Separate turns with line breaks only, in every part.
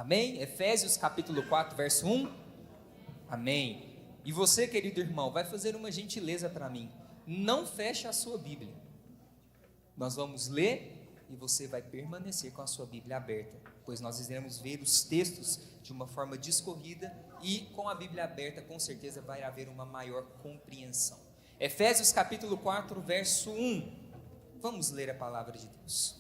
Amém? Efésios capítulo 4, verso 1. Amém. E você, querido irmão, vai fazer uma gentileza para mim. Não feche a sua Bíblia. Nós vamos ler e você vai permanecer com a sua Bíblia aberta, pois nós iremos ver os textos de uma forma discorrida e com a Bíblia aberta, com certeza vai haver uma maior compreensão. Efésios capítulo 4, verso 1. Vamos ler a palavra de Deus.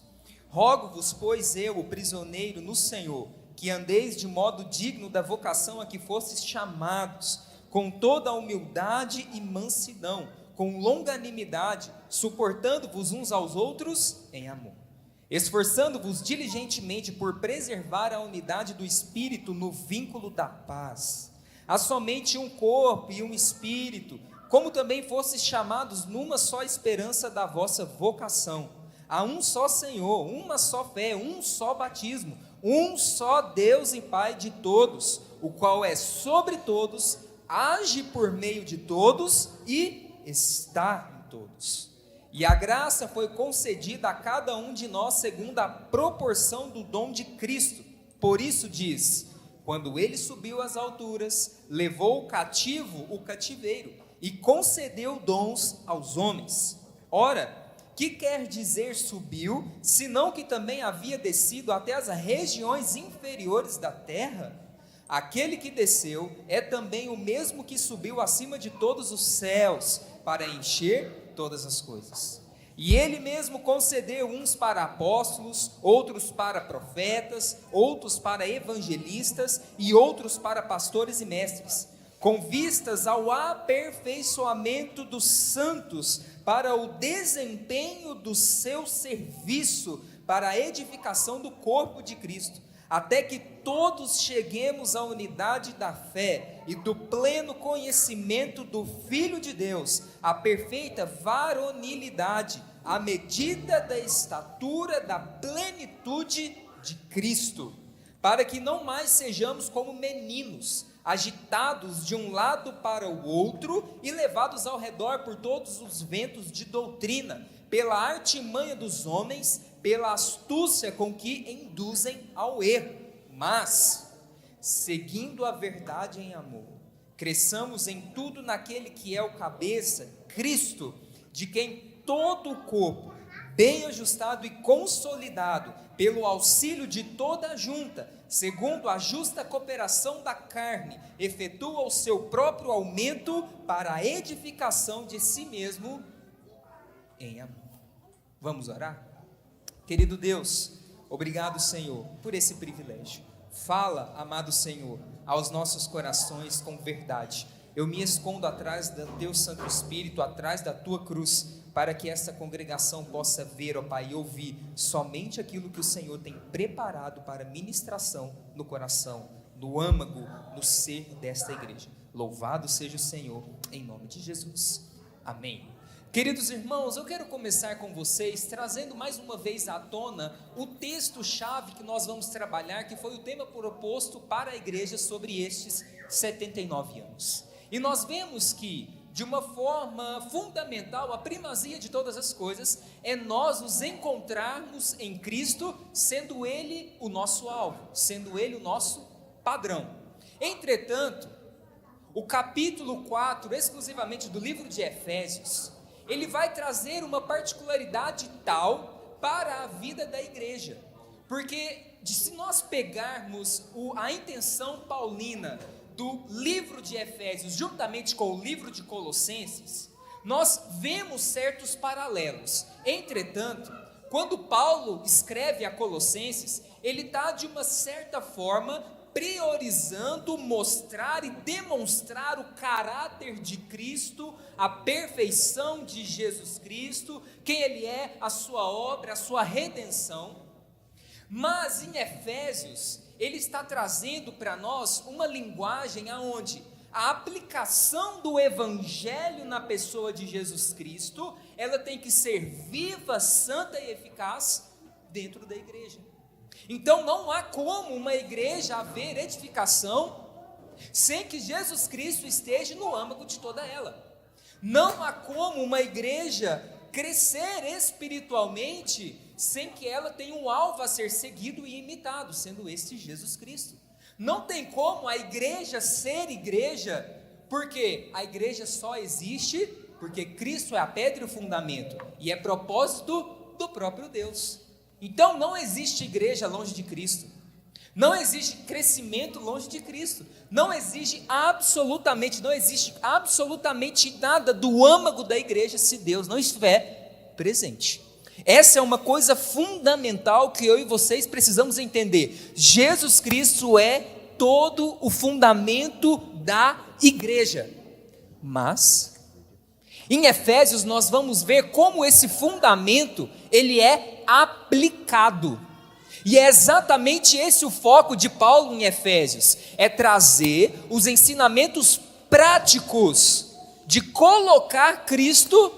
Rogo-vos, pois eu, o prisioneiro no Senhor, que andeis de modo digno da vocação a que fostes chamados, com toda a humildade e mansidão, com longanimidade, suportando-vos uns aos outros em amor, esforçando-vos diligentemente por preservar a unidade do Espírito no vínculo da paz. Há somente um corpo e um Espírito, como também fostes chamados numa só esperança da vossa vocação. Há um só Senhor, uma só fé, um só batismo, um só Deus e Pai de todos, o qual é sobre todos, age por meio de todos e está em todos. E a graça foi concedida a cada um de nós segundo a proporção do dom de Cristo. Por isso diz: quando ele subiu às alturas, levou cativo o cativeiro e concedeu dons aos homens. Ora, que quer dizer subiu, senão que também havia descido até as regiões inferiores da terra? Aquele que desceu é também o mesmo que subiu acima de todos os céus, para encher todas as coisas. E ele mesmo concedeu uns para apóstolos, outros para profetas, outros para evangelistas e outros para pastores e mestres, com vistas ao aperfeiçoamento dos santos, para o desempenho do seu serviço, para a edificação do corpo de Cristo, até que todos cheguemos à unidade da fé e do pleno conhecimento do Filho de Deus, à perfeita varonilidade, à medida da estatura da plenitude de Cristo, para que não mais sejamos como meninos, agitados de um lado para o outro e levados ao redor por todos os ventos de doutrina, pela artimanha dos homens, pela astúcia com que induzem ao erro, mas, seguindo a verdade em amor, cresçamos em tudo naquele que é o cabeça, Cristo, de quem todo o corpo, bem ajustado e consolidado, pelo auxílio de toda a junta, segundo a justa cooperação da carne, efetua o seu próprio aumento para a edificação de si mesmo em amor. Vamos orar? Querido Deus, obrigado, Senhor, por esse privilégio. Fala, amado Senhor, aos nossos corações com verdade. Eu me escondo atrás do teu Santo Espírito, atrás da tua cruz, para que essa congregação possa ver, ó Pai, e ouvir somente aquilo que o Senhor tem preparado para ministração no coração, no âmago, no ser desta igreja. Louvado seja o Senhor, em nome de Jesus. Amém. Queridos irmãos, eu quero começar com vocês trazendo mais uma vez à tona o texto-chave que nós vamos trabalhar, que foi o tema proposto para a igreja sobre estes 79 anos. E nós vemos que, de uma forma fundamental, a primazia de todas as coisas é nós nos encontrarmos em Cristo, sendo Ele o nosso alvo, sendo Ele o nosso padrão. Entretanto, o capítulo 4, exclusivamente do livro de Efésios, ele vai trazer uma particularidade tal para a vida da igreja, porque se nós pegarmos a intenção paulina do livro de Efésios, juntamente com o livro de Colossenses, nós vemos certos paralelos. Entretanto, quando Paulo escreve a Colossenses, ele está de uma certa forma priorizando mostrar e demonstrar o caráter de Cristo, a perfeição de Jesus Cristo, quem Ele é, a sua obra, a sua redenção. Mas em Efésios, ele está trazendo para nós uma linguagem aonde a aplicação do Evangelho na pessoa de Jesus Cristo, ela tem que ser viva, santa e eficaz dentro da igreja. Então não há como uma igreja haver edificação sem que Jesus Cristo esteja no âmago de toda ela. Não há como uma igreja crescer espiritualmente sem que ela tenha um alvo a ser seguido e imitado, sendo este Jesus Cristo. Não tem como a igreja ser igreja, porque a igreja só existe porque Cristo é a pedra e o fundamento, e é propósito do próprio Deus. Então não existe igreja longe de Cristo, não existe crescimento longe de Cristo, não existe absolutamente nada do âmago da igreja se Deus não estiver presente. Essa é uma coisa fundamental que eu e vocês precisamos entender. Jesus Cristo é todo o fundamento da igreja. Mas em Efésios nós vamos ver como esse fundamento ele é aplicado. E é exatamente esse o foco de Paulo em Efésios, é trazer os ensinamentos práticos de colocar Cristo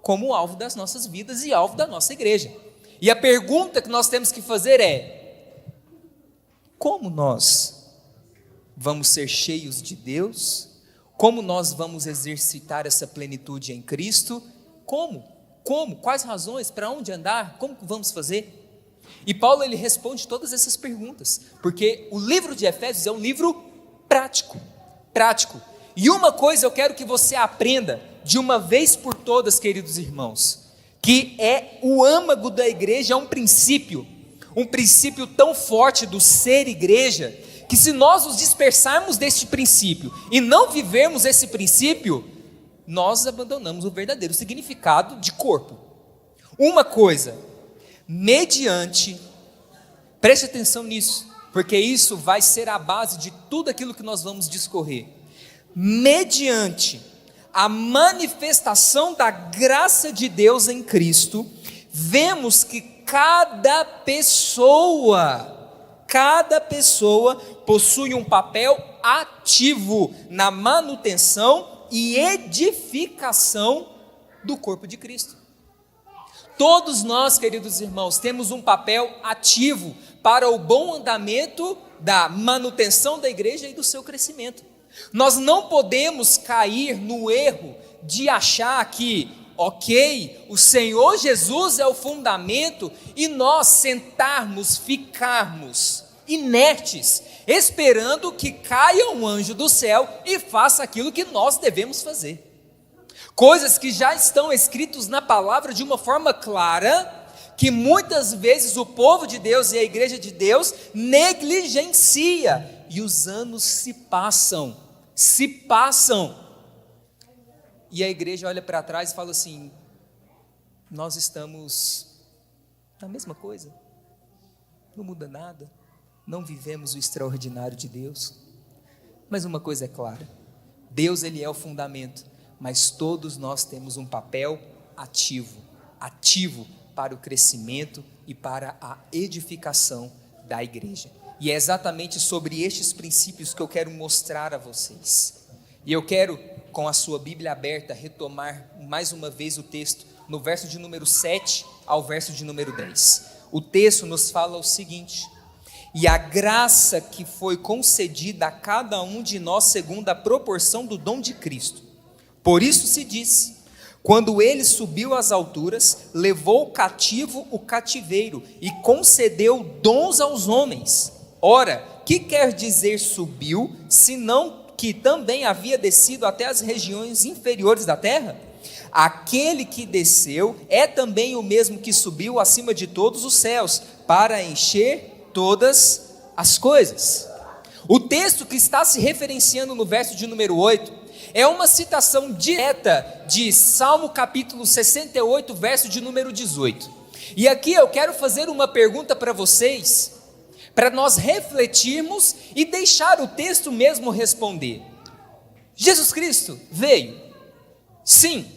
como alvo das nossas vidas e alvo da nossa igreja. E a pergunta que nós temos que fazer é: como nós vamos ser cheios de Deus? Como nós vamos exercitar essa plenitude em Cristo? Como? Quais razões? Para onde andar? Como vamos fazer? E Paulo ele responde todas essas perguntas, porque o livro de Efésios é um livro prático. E uma coisa eu quero que você aprenda de uma vez por todas, queridos irmãos, que é o âmago da igreja, é um princípio tão forte do ser igreja, que se nós nos dispersarmos deste princípio e não vivermos esse princípio, nós abandonamos o verdadeiro significado de corpo. Uma coisa, preste atenção nisso, porque isso vai ser a base de tudo aquilo que nós vamos discorrer. Mediante a manifestação da graça de Deus em Cristo, vemos que cada pessoa possui um papel ativo na manutenção e edificação do corpo de Cristo. Todos nós, queridos irmãos, temos um papel ativo para o bom andamento da manutenção da igreja e do seu crescimento. Nós não podemos cair no erro de achar que, o Senhor Jesus é o fundamento e nós ficarmos inertes, esperando que caia um anjo do céu e faça aquilo que nós devemos fazer. Coisas que já estão escritas na palavra de uma forma clara, que muitas vezes o povo de Deus e a igreja de Deus negligencia, e os anos se passam, e a igreja olha para trás e fala assim: nós estamos na mesma coisa, não muda nada, não vivemos o extraordinário de Deus. Mas uma coisa é clara: Deus ele é o fundamento, mas todos nós temos um papel ativo para o crescimento e para a edificação da igreja. E é exatamente sobre estes princípios que eu quero mostrar a vocês. E eu quero, com a sua Bíblia aberta, retomar mais uma vez o texto, no verso de número 7 ao verso de número 10. O texto nos fala o seguinte: e a graça que foi concedida a cada um de nós segundo a proporção do dom de Cristo. Por isso se diz: quando ele subiu às alturas, levou cativo o cativeiro e concedeu dons aos homens. Ora, que quer dizer subiu, senão que também havia descido até as regiões inferiores da terra? Aquele que desceu é também o mesmo que subiu acima de todos os céus, para encher todas as coisas. O texto que está se referenciando no verso de número 8, é uma citação direta de Salmo capítulo 68, verso de número 18. E aqui eu quero fazer uma pergunta para vocês, para nós refletirmos e deixar o texto mesmo responder. Jesus Cristo veio? Sim.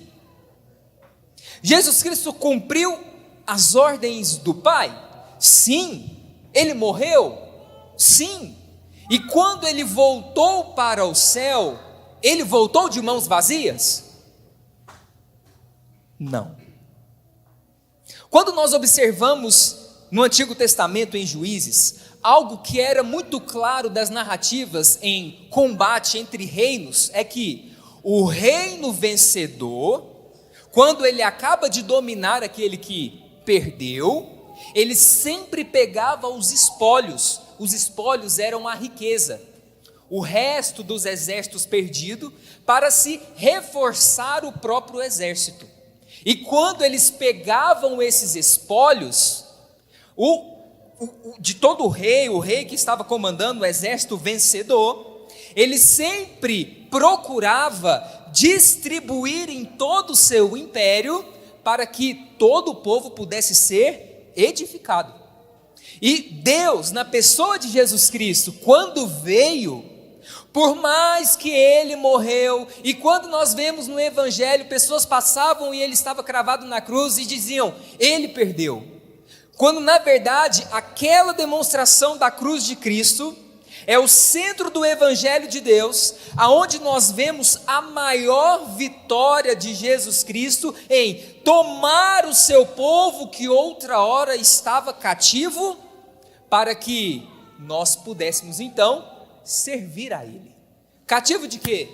Jesus Cristo cumpriu as ordens do Pai? Sim. Ele morreu? Sim. E quando ele voltou para o céu, ele voltou de mãos vazias? Não. Quando nós observamos no Antigo Testamento, em Juízes, algo que era muito claro das narrativas em combate entre reinos, é que o reino vencedor, quando ele acaba de dominar aquele que perdeu, ele sempre pegava os espólios. Os espólios eram a riqueza, o resto dos exércitos perdidos, para se reforçar o próprio exército. E quando eles pegavam esses espólios, de todo o rei que estava comandando o exército vencedor, ele sempre procurava distribuir em todo o seu império, para que todo o povo pudesse ser edificado. E Deus, na pessoa de Jesus Cristo, quando veio, por mais que ele morreu, e quando nós vemos no Evangelho, pessoas passavam e ele estava cravado na cruz e diziam, ele perdeu. Quando na verdade, aquela demonstração da cruz de Cristo é o centro do Evangelho de Deus, aonde nós vemos a maior vitória de Jesus Cristo em tomar o seu povo que outra hora estava cativo, para que nós pudéssemos então servir a Ele. Cativo de quê?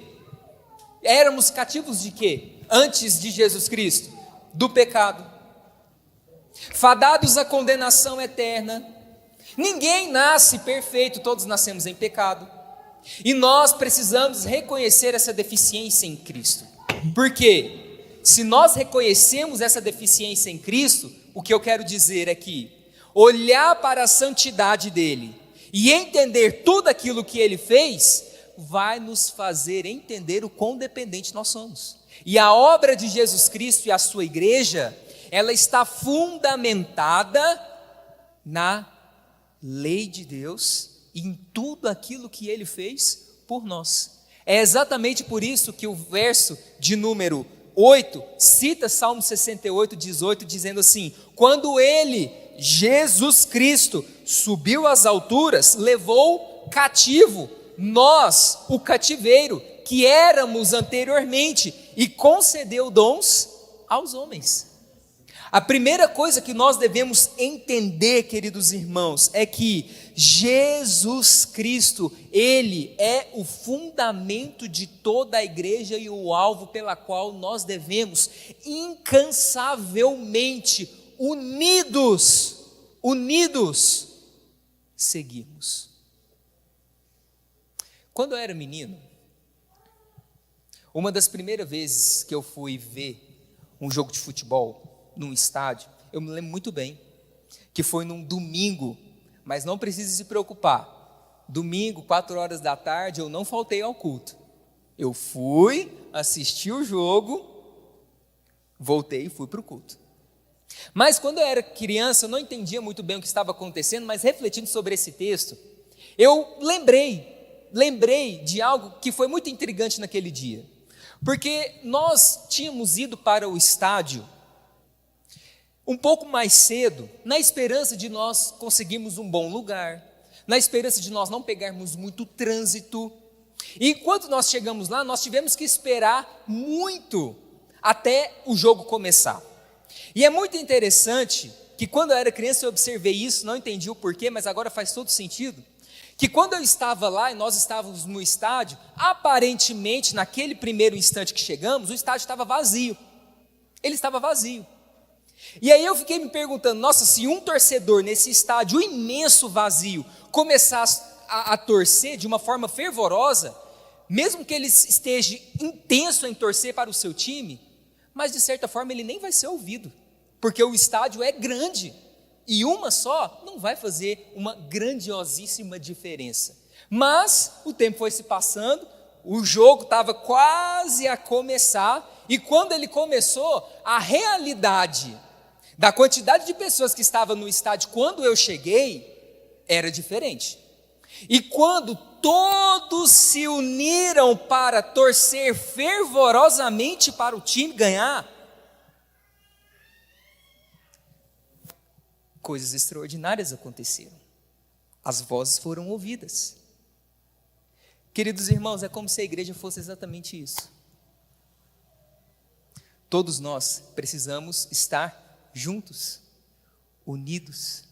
Éramos cativos de quê? Antes de Jesus Cristo? Do pecado. Fadados à condenação eterna. Ninguém nasce perfeito, todos nascemos em pecado. E nós precisamos reconhecer essa deficiência em Cristo. Porque se nós reconhecemos essa deficiência em Cristo, o que eu quero dizer é que olhar para a santidade dele e entender tudo aquilo que ele fez, vai nos fazer entender o quão dependente nós somos. E a obra de Jesus Cristo e a sua igreja, ela está fundamentada na lei de Deus e em tudo aquilo que ele fez por nós. É exatamente por isso que o verso de número 8 cita Salmo 68, 18, dizendo assim: quando ele, Jesus Cristo, subiu às alturas, levou cativo nós, o cativeiro, que éramos anteriormente, e concedeu dons aos homens. A primeira coisa que nós devemos entender, queridos irmãos, é que Jesus Cristo, Ele é o fundamento de toda a igreja e o alvo pela qual nós devemos incansavelmente, unidos, seguirmos. Quando eu era menino, uma das primeiras vezes que eu fui ver um jogo de futebol num estádio, eu me lembro muito bem, que foi num domingo, mas não precisa se preocupar, domingo, 4 horas da tarde, eu não faltei ao culto, eu fui, assisti o jogo, voltei e fui para o culto. Mas quando eu era criança, eu não entendia muito bem o que estava acontecendo, mas refletindo sobre esse texto, eu lembrei de algo que foi muito intrigante naquele dia, porque nós tínhamos ido para o estádio um pouco mais cedo, na esperança de nós conseguirmos um bom lugar, na esperança de nós não pegarmos muito trânsito. E enquanto nós chegamos lá, nós tivemos que esperar muito até o jogo começar. E é muito interessante que quando eu era criança eu observei isso, não entendi o porquê, mas agora faz todo sentido, que quando eu estava lá e nós estávamos no estádio, aparentemente naquele primeiro instante que chegamos, o estádio estava vazio, ele estava vazio. E aí eu fiquei me perguntando, nossa, se um torcedor nesse estádio imenso vazio começasse a torcer de uma forma fervorosa, mesmo que ele esteja intenso em torcer para o seu time, mas de certa forma ele nem vai ser ouvido, porque o estádio é grande, e uma só não vai fazer uma grandiosíssima diferença. Mas o tempo foi se passando, o jogo estava quase a começar, e quando ele começou, a realidade da quantidade de pessoas que estavam no estádio quando eu cheguei, era diferente. E quando todos se uniram para torcer fervorosamente para o time ganhar, coisas extraordinárias aconteceram. As vozes foram ouvidas. Queridos irmãos, é como se a igreja fosse exatamente isso. Todos nós precisamos estar juntos, unidos,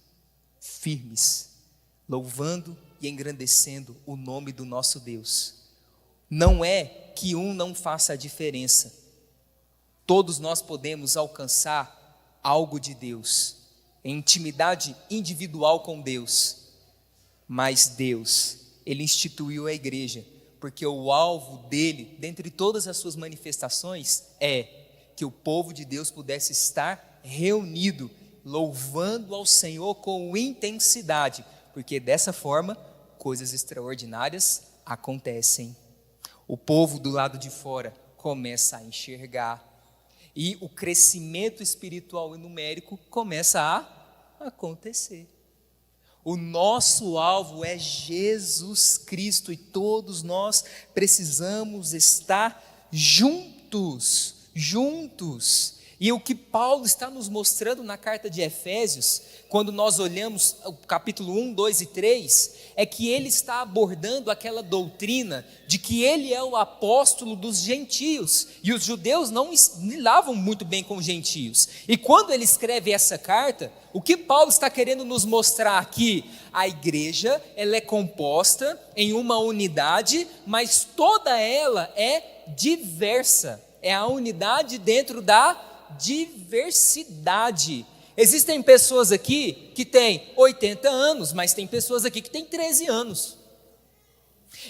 firmes, louvando e engrandecendo o nome do nosso Deus. Não é que um não faça a diferença. Todos nós podemos alcançar algo de Deus. em intimidade individual com Deus. Mas Deus, Ele instituiu a igreja, porque o alvo dele, dentre todas as suas manifestações, é que o povo de Deus pudesse estar reunido, louvando ao Senhor com intensidade, porque dessa forma, coisas extraordinárias acontecem. O povo do lado de fora começa a enxergar, e o crescimento espiritual e numérico começa a acontecer. O nosso alvo é Jesus Cristo e todos nós precisamos estar juntos. E o que Paulo está nos mostrando na carta de Efésios, quando nós olhamos o capítulo 1, 2 e 3, é que ele está abordando aquela doutrina de que ele é o apóstolo dos gentios, e os judeus não lidavam muito bem com os gentios. E quando ele escreve essa carta, o que Paulo está querendo nos mostrar aqui? A igreja, ela é composta em uma unidade, mas toda ela é diversa. É a unidade dentro da diversidade. Existem pessoas aqui que têm 80 anos, mas tem pessoas aqui que têm 13 anos.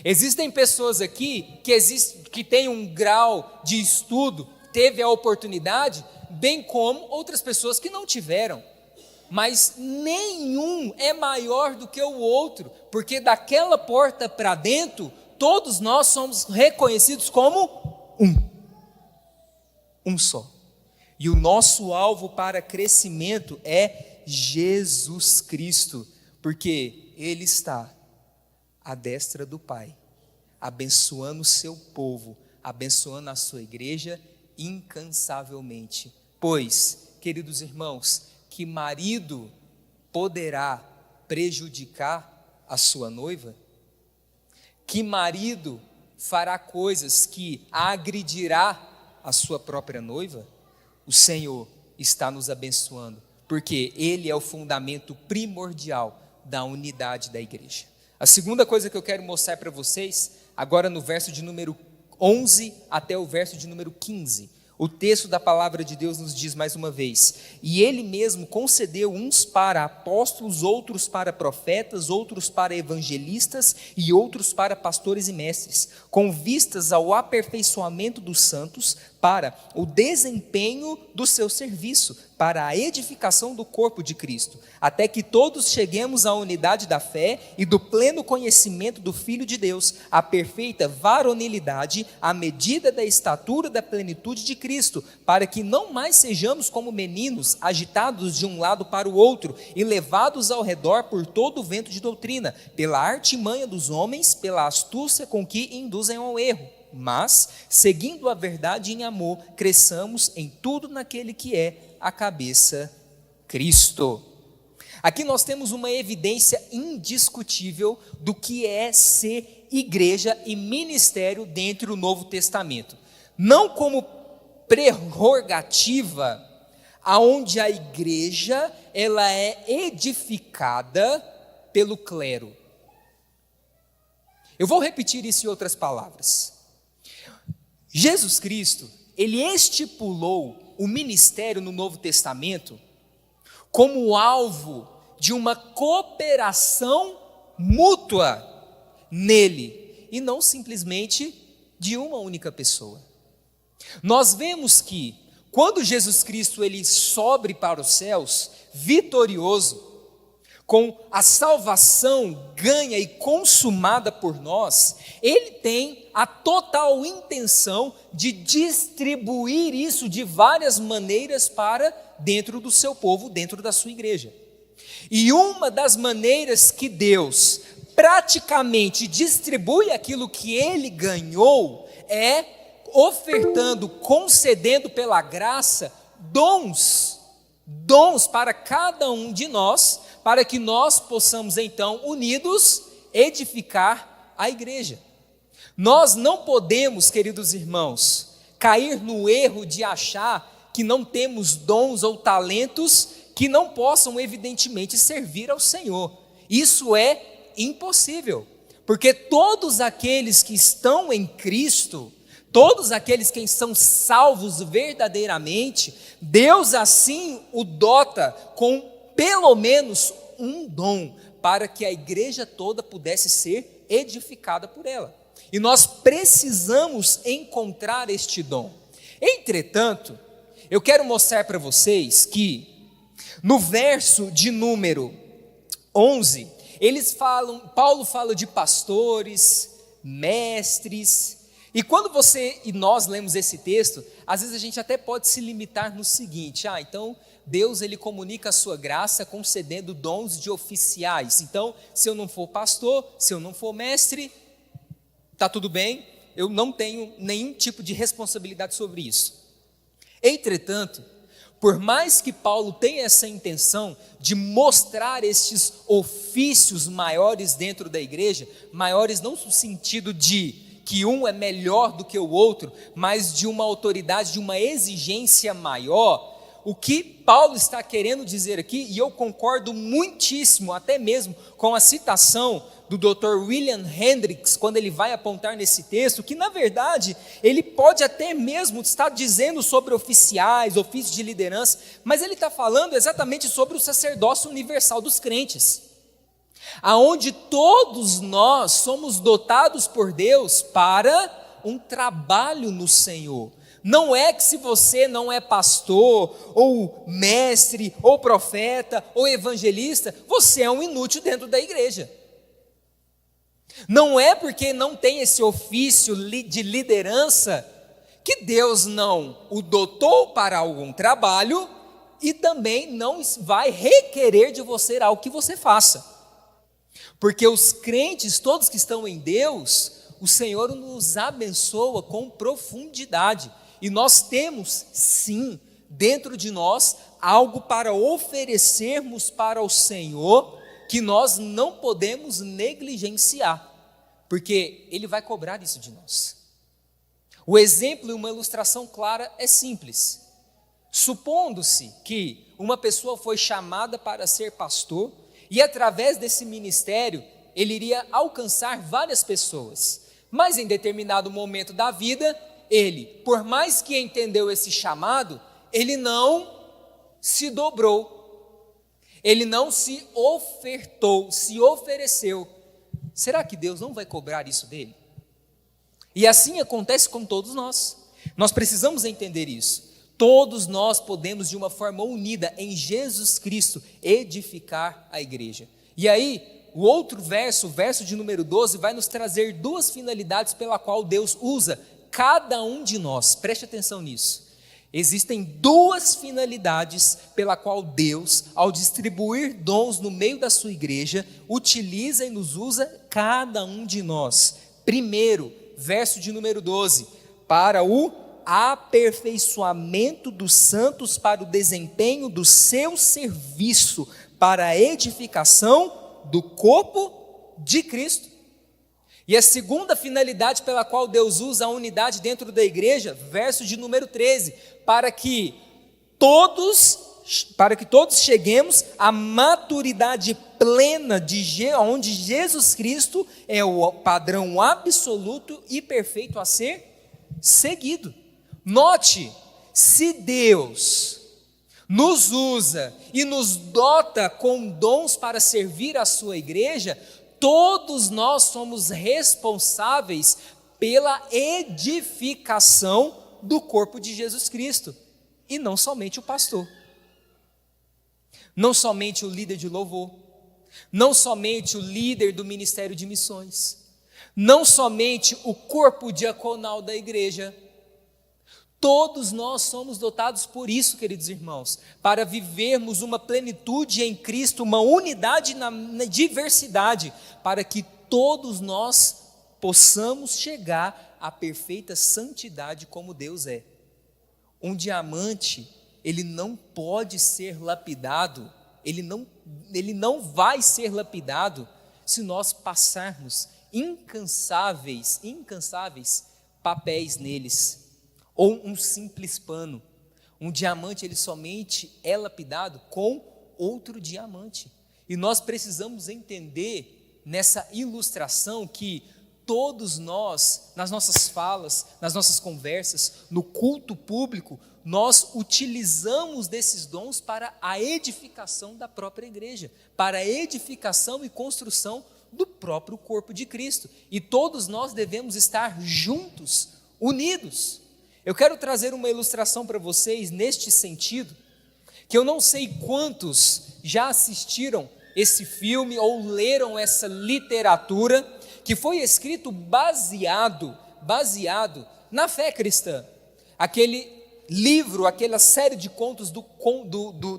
Existem pessoas aqui que têm um grau de estudo, teve a oportunidade, bem como outras pessoas que não tiveram. Mas nenhum é maior do que o outro, porque daquela porta para dentro, todos nós somos reconhecidos como um só. E o nosso alvo para crescimento é Jesus Cristo, porque Ele está à destra do Pai, abençoando o seu povo, abençoando a sua igreja incansavelmente. Pois, queridos irmãos, que marido poderá prejudicar a sua noiva? Que marido fará coisas que agredirá a sua própria noiva? O Senhor está nos abençoando, porque Ele é o fundamento primordial da unidade da igreja. A segunda coisa que eu quero mostrar para vocês, agora no verso de número 11 até o verso de número 15, o texto da palavra de Deus nos diz mais uma vez: e Ele mesmo concedeu uns para apóstolos, outros para profetas, outros para evangelistas e outros para pastores e mestres, com vistas ao aperfeiçoamento dos santos, para o desempenho do seu serviço, para a edificação do corpo de Cristo, até que todos cheguemos à unidade da fé e do pleno conhecimento do Filho de Deus, à perfeita varonilidade, à medida da estatura da plenitude de Cristo, para que não mais sejamos como meninos, agitados de um lado para o outro e levados ao redor por todo o vento de doutrina, pela artimanha dos homens, pela astúcia com que induzem ao erro. Mas, seguindo a verdade em amor, cresçamos em tudo naquele que é a cabeça, Cristo. Aqui nós temos uma evidência indiscutível do que é ser igreja e ministério dentro do Novo Testamento. Não como prerrogativa, aonde a igreja ela é edificada pelo clero. Eu vou repetir isso em outras palavras. Jesus Cristo, Ele estipulou o ministério no Novo Testamento como alvo de uma cooperação mútua nele, e não simplesmente de uma única pessoa. Nós vemos que, quando Jesus Cristo ele sobe para os céus, vitorioso, com a salvação ganha e consumada por nós, Ele tem a total intenção de distribuir isso de várias maneiras para dentro do seu povo, dentro da sua igreja. E uma das maneiras que Deus praticamente distribui aquilo que Ele ganhou é ofertando, concedendo pela graça dons para cada um de nós, para que nós possamos então, unidos, edificar a igreja. Nós não podemos, queridos irmãos, cair no erro de achar que não temos dons ou talentos que não possam evidentemente servir ao Senhor. Isso é impossível, porque todos aqueles que estão em Cristo, todos aqueles que são salvos verdadeiramente, Deus assim o dota com pelo menos um dom, para que a igreja toda pudesse ser edificada por ela. E nós precisamos encontrar este dom. Entretanto, eu quero mostrar para vocês que no verso de número 11, Paulo fala de pastores, mestres, e quando você e nós lemos esse texto, às vezes a gente até pode se limitar no seguinte: então Deus ele comunica a sua graça concedendo dons de oficiais. Então, se eu não for pastor, se eu não for mestre, tá tudo bem, eu não tenho nenhum tipo de responsabilidade sobre isso. Entretanto, por mais que Paulo tenha essa intenção de mostrar estes ofícios maiores dentro da igreja, maiores não no sentido de que um é melhor do que o outro, mas de uma autoridade, de uma exigência maior, o que Paulo está querendo dizer aqui, e eu concordo muitíssimo, até mesmo com a citação do Dr. William Hendricks, quando ele vai apontar nesse texto, que na verdade, ele pode até mesmo estar dizendo sobre oficiais, ofícios de liderança, mas ele está falando exatamente sobre o sacerdócio universal dos crentes, aonde todos nós somos dotados por Deus para um trabalho no Senhor. Não é que se você não é pastor, ou mestre, ou profeta, ou evangelista, você é um inútil dentro da igreja. Não é porque não tem esse ofício de liderança que Deus não o dotou para algum trabalho e também não vai requerer de você algo que você faça. Porque os crentes, todos que estão em Deus, o Senhor nos abençoa com profundidade. E nós temos, sim, dentro de nós, algo para oferecermos para o Senhor, que nós não podemos negligenciar, porque Ele vai cobrar isso de nós. O exemplo e uma ilustração clara é simples. Supondo-se que uma pessoa foi chamada para ser pastor, e através desse ministério, ele iria alcançar várias pessoas, mas em determinado momento da vida, ele, por mais que entendeu esse chamado, ele não se dobrou, ele não se ofertou, se ofereceu. Será que Deus não vai cobrar isso dele? E assim acontece com todos nós. Nós precisamos entender isso. Todos nós podemos, de uma forma unida em Jesus Cristo, edificar a igreja. E aí, o outro verso, o verso de número 12, vai nos trazer duas finalidades pela qual Deus usa cada um de nós. Preste atenção nisso. Existem duas finalidades pela qual Deus, ao distribuir dons no meio da sua igreja, utiliza e nos usa cada um de nós. Primeiro, verso de número 12, para o aperfeiçoamento dos santos para o desempenho do seu serviço, para a edificação do corpo de Cristo. E a segunda finalidade pela qual Deus usa a unidade dentro da igreja, verso de número 13, para que todos cheguemos à maturidade plena onde Jesus Cristo é o padrão absoluto e perfeito a ser seguido. Note, se Deus nos usa e nos dota com dons para servir a sua igreja, todos nós somos responsáveis pela edificação do corpo de Jesus Cristo, e não somente o pastor, não somente o líder de louvor, não somente o líder do ministério de missões, não somente o corpo diaconal da igreja. Todos nós somos dotados por isso, queridos irmãos, para vivermos uma plenitude em Cristo, uma unidade na diversidade, para que todos nós possamos chegar à perfeita santidade como Deus é. Um diamante, ele não pode ser lapidado, ele não vai ser lapidado se nós passarmos incansáveis papéis neles, ou um simples pano. Um diamante, ele somente é lapidado com outro diamante. E nós precisamos entender nessa ilustração que todos nós, nas nossas falas, nas nossas conversas, no culto público, nós utilizamos desses dons para a edificação da própria igreja, para a edificação e construção do próprio corpo de Cristo. E todos nós devemos estar juntos, unidos. Eu quero trazer uma ilustração para vocês neste sentido, que eu não sei quantos já assistiram esse filme ou leram essa literatura, que foi escrito baseado na fé cristã. Aquele livro, aquela série de contos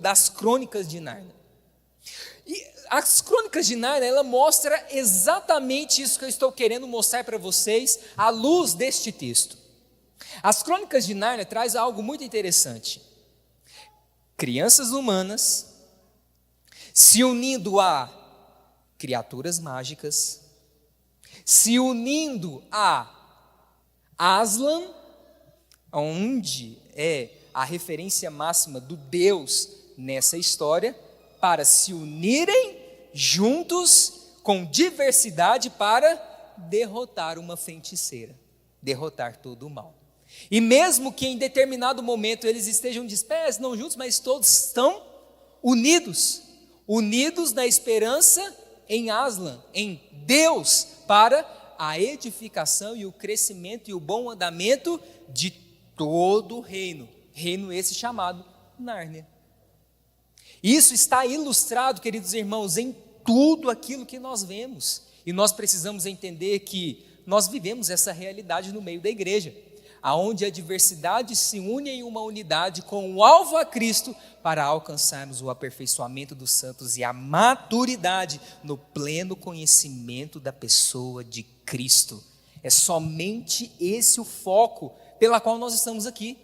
das Crônicas de Nárnia. E as Crônicas de Nárnia, ela mostra exatamente isso que eu estou querendo mostrar para vocês à luz deste texto. As Crônicas de Nárnia traz algo muito interessante. Crianças humanas se unindo a criaturas mágicas, se unindo a Aslan, onde é a referência máxima do Deus nessa história, para se unirem juntos com diversidade para derrotar uma feiticeira, derrotar todo o mal. E mesmo que em determinado momento eles estejam dispersos, não juntos, mas todos estão unidos na esperança em Aslan, em Deus, para a edificação e o crescimento e o bom andamento de todo o reino esse chamado Nárnia. Isso está ilustrado, queridos irmãos, em tudo aquilo que nós vemos, e nós precisamos entender que nós vivemos essa realidade no meio da igreja, aonde a diversidade se une em uma unidade com o alvo a Cristo, para alcançarmos o aperfeiçoamento dos santos e a maturidade no pleno conhecimento da pessoa de Cristo. É somente esse o foco pela qual nós estamos aqui.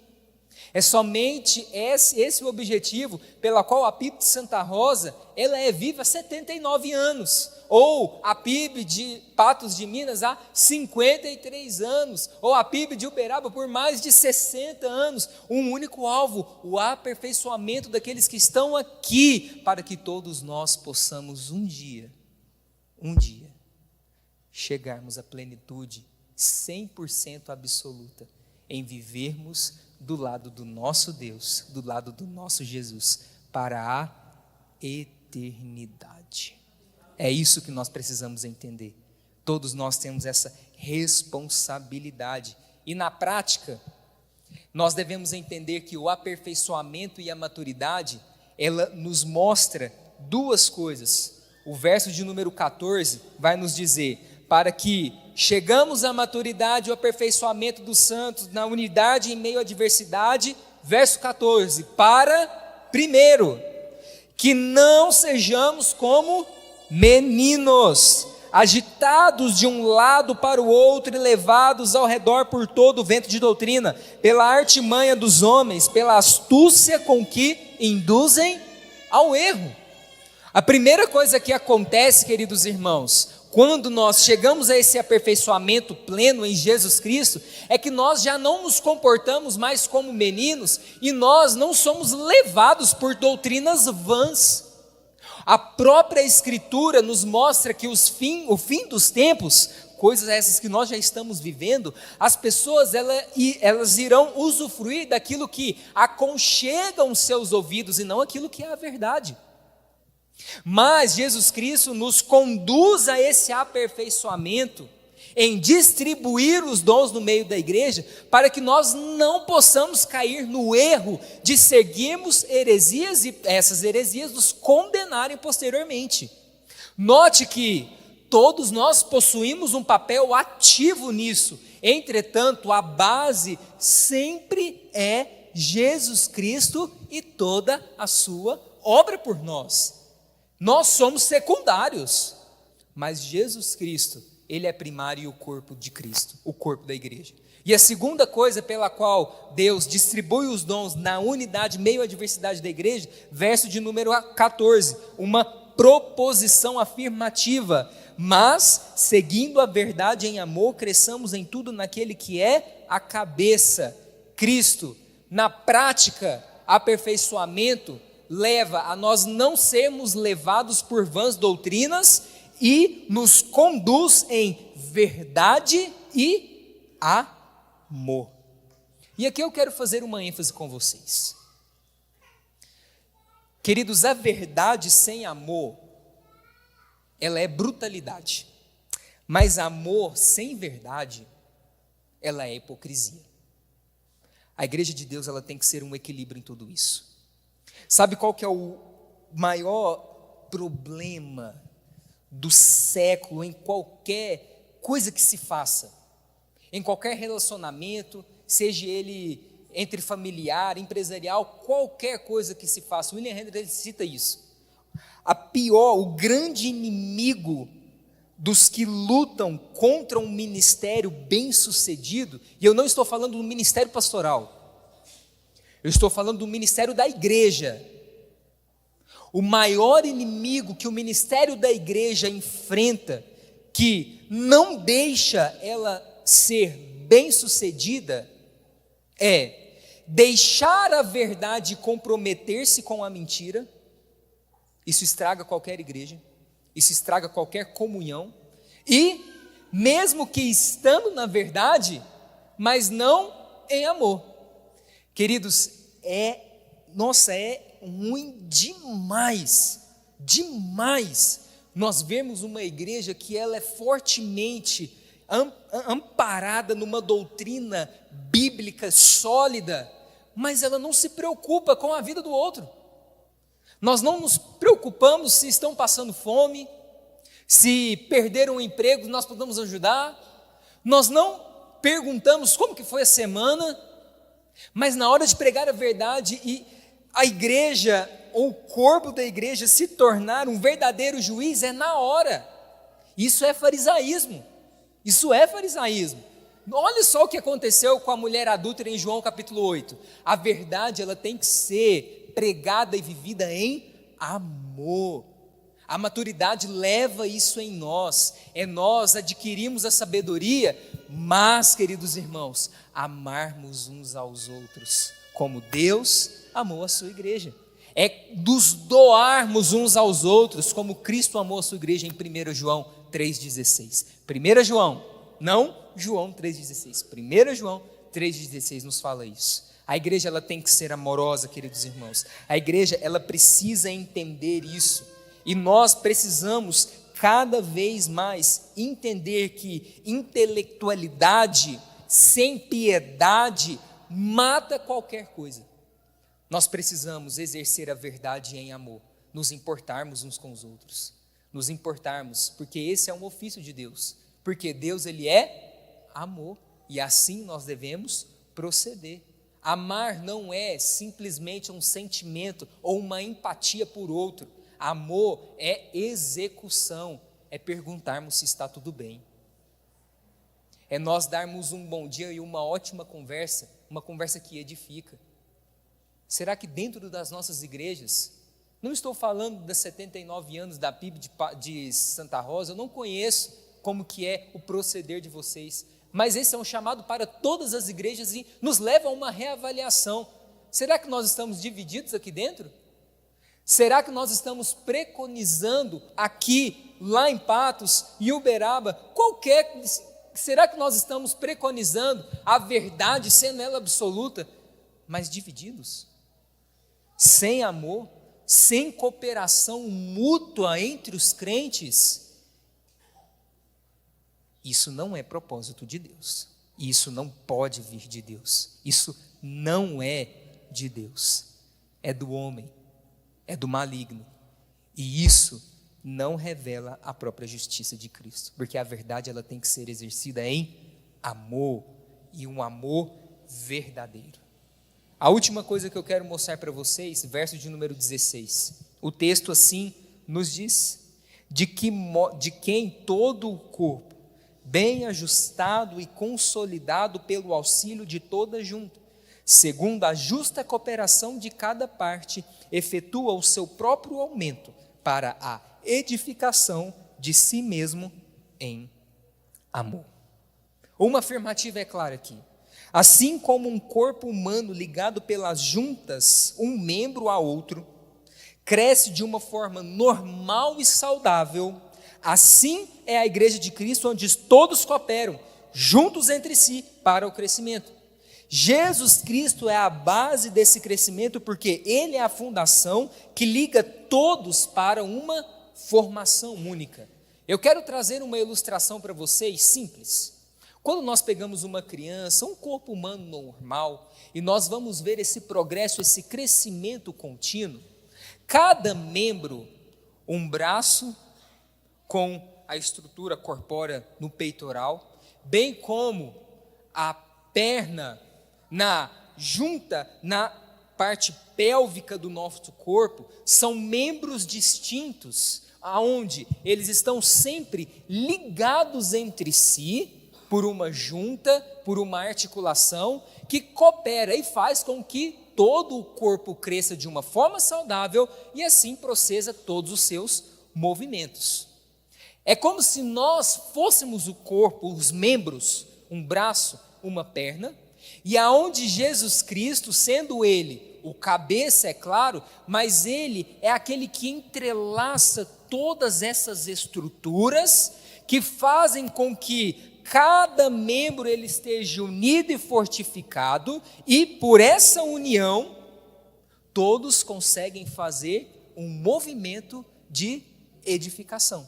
É somente esse o objetivo pela qual a PIB de Santa Rosa, ela é viva há 79 anos, ou a PIB de Patos de Minas há 53 anos, ou a PIB de Uberaba por mais de 60 anos, um único alvo, o aperfeiçoamento daqueles que estão aqui, para que todos nós possamos um dia, chegarmos à plenitude 100% absoluta, em vivermos do lado do nosso Deus, do lado do nosso Jesus, para a eternidade. É isso que nós precisamos entender. Todos nós temos essa responsabilidade. E na prática, nós devemos entender que o aperfeiçoamento e a maturidade, ela nos mostra duas coisas. O verso de número 14 vai nos dizer: para que chegamos à maturidade e ao aperfeiçoamento dos santos, na unidade em meio à diversidade. Verso 14, para, primeiro, que não sejamos como meninos, agitados de um lado para o outro e levados ao redor por todo o vento de doutrina, pela artimanha dos homens, pela astúcia com que induzem ao erro. A primeira coisa que acontece, queridos irmãos, quando nós chegamos a esse aperfeiçoamento pleno em Jesus Cristo, é que nós já não nos comportamos mais como meninos e nós não somos levados por doutrinas vãs. A própria Escritura nos mostra que o fim dos tempos, coisas essas que nós já estamos vivendo, as pessoas elas irão usufruir daquilo que aconchegam os seus ouvidos e não aquilo que é a verdade. Mas Jesus Cristo nos conduz a esse aperfeiçoamento em distribuir os dons no meio da igreja, para que nós não possamos cair no erro de seguirmos heresias e essas heresias nos condenarem posteriormente. Note que todos nós possuímos um papel ativo nisso, entretanto a base sempre é Jesus Cristo e toda a sua obra por nós. Nós somos secundários, mas Jesus Cristo, Ele é primário e o corpo de Cristo, o corpo da igreja. E a segunda coisa pela qual Deus distribui os dons na unidade, meio à diversidade da igreja, verso de número 14, uma proposição afirmativa: mas, seguindo a verdade em amor, cresçamos em tudo naquele que é a cabeça, Cristo. Na prática, aperfeiçoamento leva a nós não sermos levados por vãs doutrinas e nos conduz em verdade e amor. E aqui eu quero fazer uma ênfase com vocês. Queridos, a verdade sem amor, ela é brutalidade. Mas amor sem verdade, ela é hipocrisia. A igreja de Deus, ela tem que ser um equilíbrio em tudo isso. Sabe qual que é o maior problema do século em qualquer coisa que se faça? Em qualquer relacionamento, seja ele entre familiar, empresarial, qualquer coisa que se faça. William Hendricks cita isso. O grande inimigo dos que lutam contra um ministério bem-sucedido, e eu não estou falando do ministério pastoral, eu estou falando do ministério da igreja. O maior inimigo que o ministério da igreja enfrenta, que não deixa ela ser bem-sucedida, é deixar a verdade comprometer-se com a mentira. Isso estraga qualquer igreja, isso estraga qualquer comunhão, e mesmo que estando na verdade, mas não em amor. Queridos, é ruim demais nós vemos uma igreja que ela é fortemente amparada numa doutrina bíblica sólida, mas ela não se preocupa com a vida do outro. Nós não nos preocupamos se estão passando fome, se perderam o emprego, nós podemos ajudar. Nós não perguntamos como que foi a semana, mas na hora de pregar a verdade e a igreja, ou o corpo da igreja se tornar um verdadeiro juiz, é na hora. Isso é farisaísmo. Olha só o que aconteceu com a mulher adúltera em João capítulo 8. A verdade, ela tem que ser pregada e vivida em amor. A maturidade leva isso em nós. Nós adquirimos a sabedoria, mas, queridos irmãos, amarmos uns aos outros, como Deus amou a sua igreja. Nos doarmos uns aos outros, como Cristo amou a sua igreja em 1 João 3,16. 1 João, não João 3,16. 1 João 3,16 nos fala isso. A igreja, ela tem que ser amorosa, queridos irmãos. A igreja, ela precisa entender isso. E nós precisamos cada vez mais entender que intelectualidade sem piedade mata qualquer coisa. Nós precisamos exercer a verdade em amor, nos importarmos uns com os outros, nos importarmos, porque esse é um ofício de Deus, porque Deus, ele é amor, e assim nós devemos proceder. Amar não é simplesmente um sentimento ou uma empatia por outro. Amor é execução, é perguntarmos se está tudo bem, é nós darmos um bom dia e uma ótima conversa, uma conversa que edifica. Será que dentro das nossas igrejas, não estou falando das 79 anos da PIB de Santa Rosa, eu não conheço como que é o proceder de vocês, mas esse é um chamado para todas as igrejas e nos leva a uma reavaliação. Será que nós estamos divididos aqui dentro? Será que nós estamos preconizando aqui, lá em Patos, em Uberaba, será que nós estamos preconizando a verdade, sendo ela absoluta, mas divididos? Sem amor, sem cooperação mútua entre os crentes? Isso não é propósito de Deus, isso não pode vir de Deus, isso não é de Deus, é do homem, é do maligno, e isso não revela a própria justiça de Cristo, porque a verdade, ela tem que ser exercida em amor, e um amor verdadeiro. A última coisa que eu quero mostrar para vocês, verso de número 16, o texto assim nos diz: de quem todo o corpo, bem ajustado e consolidado pelo auxílio de toda junta, segundo a justa cooperação de cada parte, efetua o seu próprio aumento para a edificação de si mesmo em amor. Uma afirmativa é clara aqui. Assim como um corpo humano ligado pelas juntas, um membro a outro, cresce de uma forma normal e saudável, assim é a igreja de Cristo, onde todos cooperam, juntos entre si, para o crescimento. Jesus Cristo é a base desse crescimento, porque Ele é a fundação que liga todos para uma formação única. Eu quero trazer uma ilustração para vocês simples. Quando nós pegamos uma criança, um corpo humano normal, e nós vamos ver esse progresso, esse crescimento contínuo, cada membro, um braço com a estrutura corpórea no peitoral, bem como a perna junta na parte pélvica do nosso corpo, são membros distintos, aonde eles estão sempre ligados entre si, por uma junta, por uma articulação, que coopera e faz com que todo o corpo cresça de uma forma saudável e assim processa todos os seus movimentos. É como se nós fôssemos o corpo, os membros, um braço, uma perna, e aonde Jesus Cristo, sendo Ele o cabeça, é claro, mas Ele é aquele que entrelaça todas essas estruturas que fazem com que cada membro ele esteja unido e fortificado, e por essa união, todos conseguem fazer um movimento de edificação.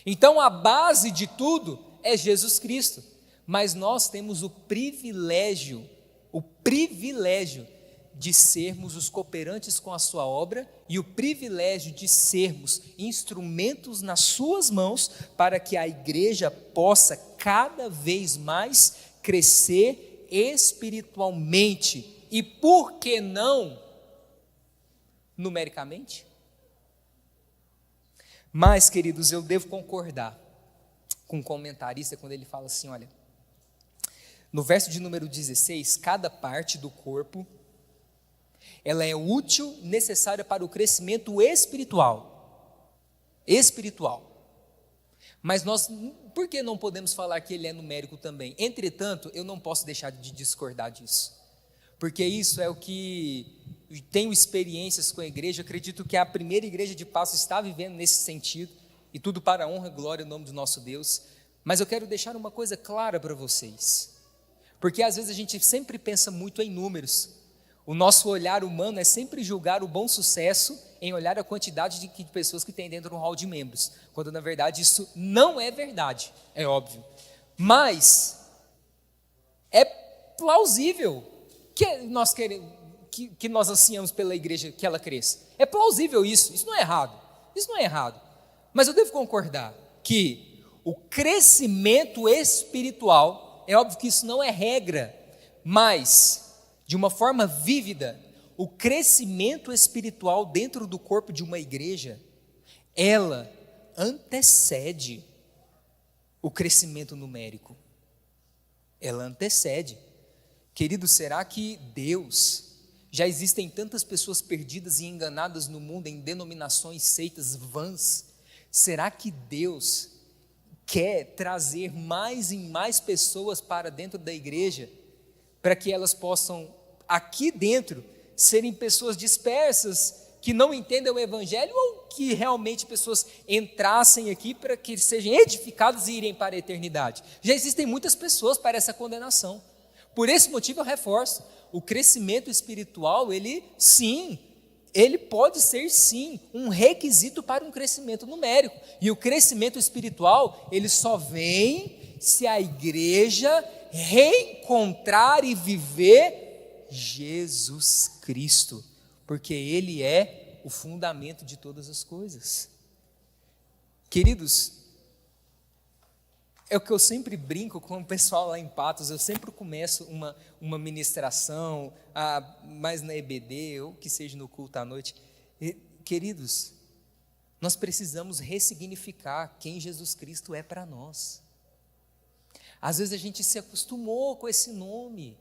Então a base de tudo é Jesus Cristo, mas nós temos o privilégio de sermos os cooperantes com a sua obra e o privilégio de sermos instrumentos nas suas mãos para que a igreja possa cada vez mais crescer espiritualmente e, por que não, numericamente? Mas, queridos, eu devo concordar com o comentarista quando ele fala assim, olha, no verso de número 16, cada parte do corpo ela é útil, necessária para o crescimento espiritual. Mas nós, por que não podemos falar que ele é numérico também? Entretanto, eu não posso deixar de discordar disso, porque isso é o que tenho experiências com a igreja, acredito que a primeira igreja de Passos está vivendo nesse sentido, e tudo para a honra e glória do nome do nosso Deus. Mas eu quero deixar uma coisa clara para vocês, porque às vezes a gente sempre pensa muito em números. O nosso olhar humano é sempre julgar o bom sucesso em olhar a quantidade de pessoas que tem dentro do hall de membros, quando na verdade isso não é verdade, é óbvio. Mas é plausível que nós queremos, que nós ansiamos pela igreja que ela cresça. É plausível isso não é errado. Mas eu devo concordar que o crescimento espiritual, é óbvio que isso não é regra, mas de uma forma vívida, o crescimento espiritual dentro do corpo de uma igreja, ela antecede o crescimento numérico. Ela antecede. Querido, será que Deus, já existem tantas pessoas perdidas e enganadas no mundo em denominações, seitas vãs, será que Deus quer trazer mais e mais pessoas para dentro da igreja, para que elas possam, aqui dentro, serem pessoas dispersas, que não entendem o evangelho, ou que realmente pessoas entrassem aqui para que sejam edificadas e irem para a eternidade? Já existem muitas pessoas para essa condenação. Por esse motivo eu reforço, o crescimento espiritual, ele pode ser sim um requisito para um crescimento numérico, e o crescimento espiritual, ele só vem se a igreja reencontrar e viver Jesus Cristo, porque Ele é o fundamento de todas as coisas. Queridos, é o que eu sempre brinco com o pessoal lá em Patos, eu sempre começo uma ministração, mais na EBD, ou que seja no culto à noite. Queridos, nós precisamos ressignificar quem Jesus Cristo é para nós. Às vezes a gente se acostumou com esse nome,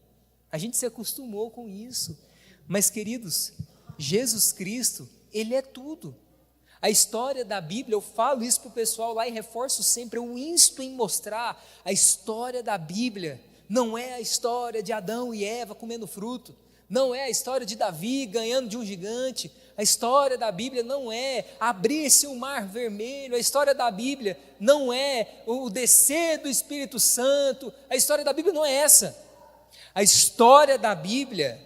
a gente se acostumou com isso, mas queridos, Jesus Cristo, Ele é tudo. A história da Bíblia, eu falo isso para o pessoal lá e reforço sempre, eu insto em mostrar, a história da Bíblia não é a história de Adão e Eva comendo fruto, não é a história de Davi ganhando de um gigante, a história da Bíblia não é abrir-se o mar vermelho, a história da Bíblia não é o descer do Espírito Santo, a história da Bíblia não é essa. A história da Bíblia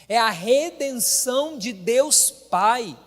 é a redenção de Deus Pai,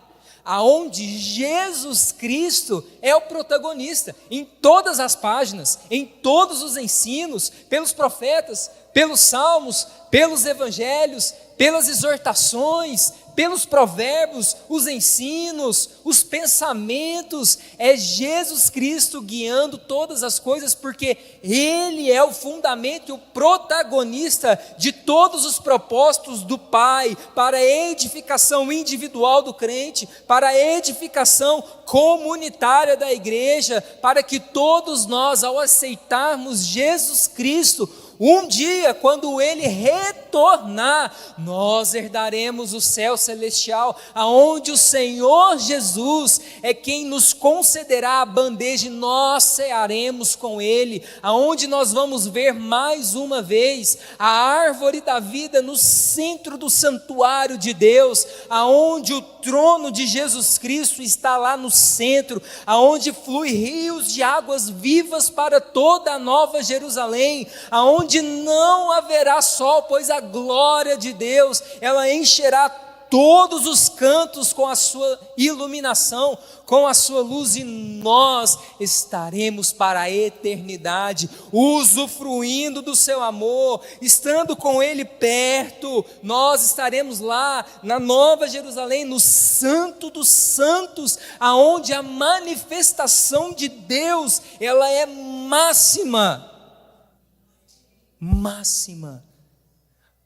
aonde Jesus Cristo é o protagonista, em todas as páginas, em todos os ensinos, pelos profetas, pelos salmos, pelos evangelhos, pelas exortações, pelos provérbios, os ensinos, os pensamentos, é Jesus Cristo guiando todas as coisas, porque Ele é o fundamento e o protagonista de todos os propósitos do Pai, para a edificação individual do crente, para a edificação comunitária da igreja, para que todos nós, ao aceitarmos Jesus Cristo, um dia, quando Ele retornar, nós herdaremos o céu celestial, aonde o Senhor Jesus é quem nos concederá a bandeja e nós cearemos com Ele, aonde nós vamos ver mais uma vez a árvore da vida no centro do santuário de Deus, aonde o trono de Jesus Cristo está lá no centro, aonde flui rios de águas vivas para toda a Nova Jerusalém, aonde não haverá sol, pois a glória de Deus, ela encherá todos os cantos com a sua iluminação, com a sua luz, e nós estaremos para a eternidade, usufruindo do seu amor, estando com Ele perto. Nós estaremos lá na Nova Jerusalém, no Santo dos Santos, aonde a manifestação de Deus, ela é máxima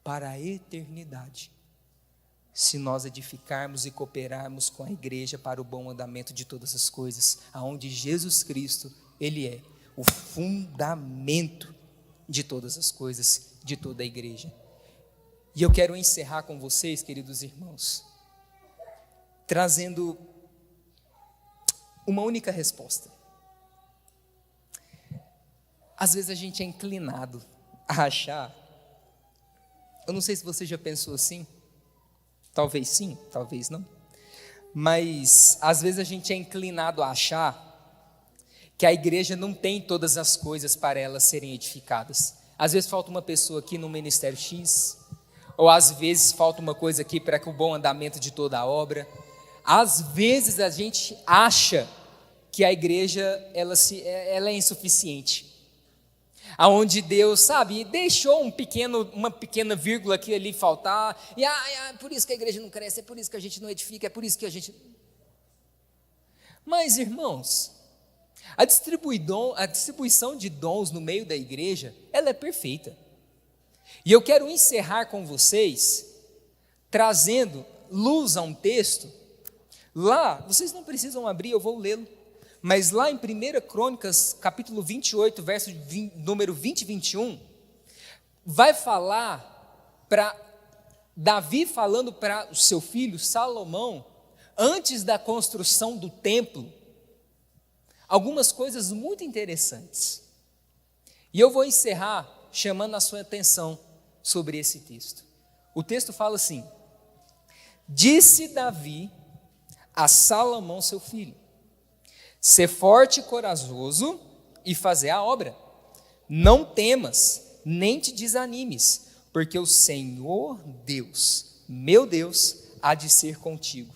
para a eternidade, se nós edificarmos e cooperarmos com a igreja para o bom andamento de todas as coisas, aonde Jesus Cristo, Ele é o fundamento de todas as coisas, de toda a igreja. E eu quero encerrar com vocês, queridos irmãos, trazendo uma única resposta. Às vezes a gente é inclinado a achar, eu não sei se você já pensou assim, talvez sim, talvez não, mas às vezes a gente é inclinado a achar que a igreja não tem todas as coisas para elas serem edificadas. Às vezes falta uma pessoa aqui no ministério X, ou às vezes falta uma coisa aqui para que o bom andamento de toda a obra. Às vezes a gente acha que a igreja ela é insuficiente, aonde Deus, sabe, deixou uma pequena vírgula aqui ali faltar, e por isso que a igreja não cresce, é por isso que a gente não edifica, é por isso que a gente... Mas, irmãos, a distribuição de dons no meio da igreja, ela é perfeita. E eu quero encerrar com vocês, trazendo luz a um texto. Lá, vocês não precisam abrir, eu vou lê-lo. Mas lá em 1 Crônicas, capítulo 28, verso número 20 e 21, vai falar para Davi, falando para o seu filho Salomão, antes da construção do templo, algumas coisas muito interessantes. E eu vou encerrar chamando a sua atenção sobre esse texto. O texto fala assim: disse Davi a Salomão seu filho: ser forte e corajoso e fazer a obra. Não temas, nem te desanimes, porque o Senhor Deus, meu Deus, há de ser contigo.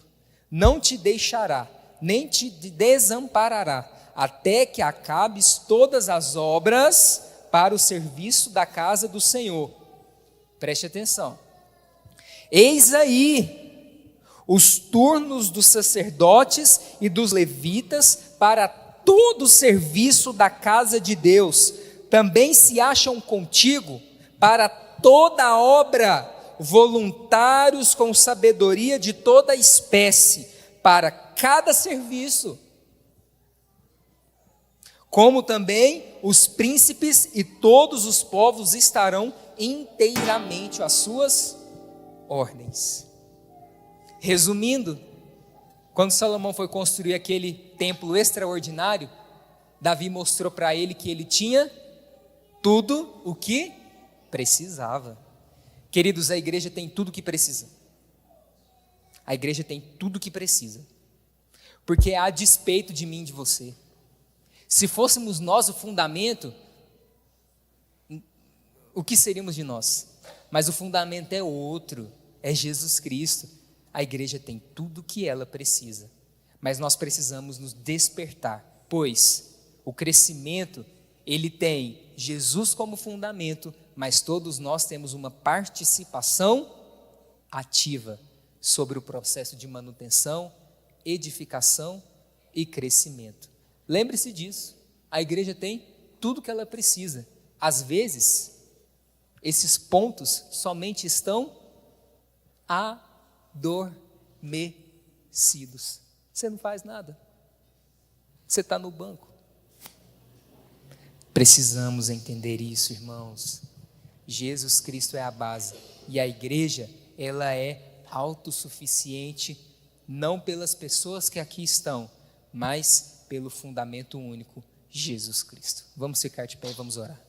Não te deixará, nem te desamparará, até que acabes todas as obras para o serviço da casa do Senhor. Preste atenção. Eis aí os turnos dos sacerdotes e dos levitas para todo o serviço da casa de Deus. Também se acham contigo para toda a obra voluntários com sabedoria de toda espécie, para cada serviço. Como também os príncipes e todos os povos estarão inteiramente às suas ordens. Resumindo, quando Salomão foi construir aquele templo extraordinário, Davi mostrou para ele que ele tinha tudo o que precisava. Queridos, a igreja tem tudo o que precisa. A igreja tem tudo o que precisa. Porque é a despeito de mim e de você. Se fôssemos nós o fundamento, o que seríamos de nós? Mas o fundamento é outro, é Jesus Cristo. A igreja tem tudo o que ela precisa, mas nós precisamos nos despertar, pois o crescimento, ele tem Jesus como fundamento, mas todos nós temos uma participação ativa sobre o processo de manutenção, edificação e crescimento. Lembre-se disso, a igreja tem tudo o que ela precisa. Às vezes, esses pontos somente estão adormecidos. Você não faz nada. Você está no banco. Precisamos entender isso, irmãos. Jesus Cristo é a base. E a igreja, ela é autossuficiente, não pelas pessoas que aqui estão, mas pelo fundamento único, Jesus Cristo. Vamos ficar de pé e vamos orar.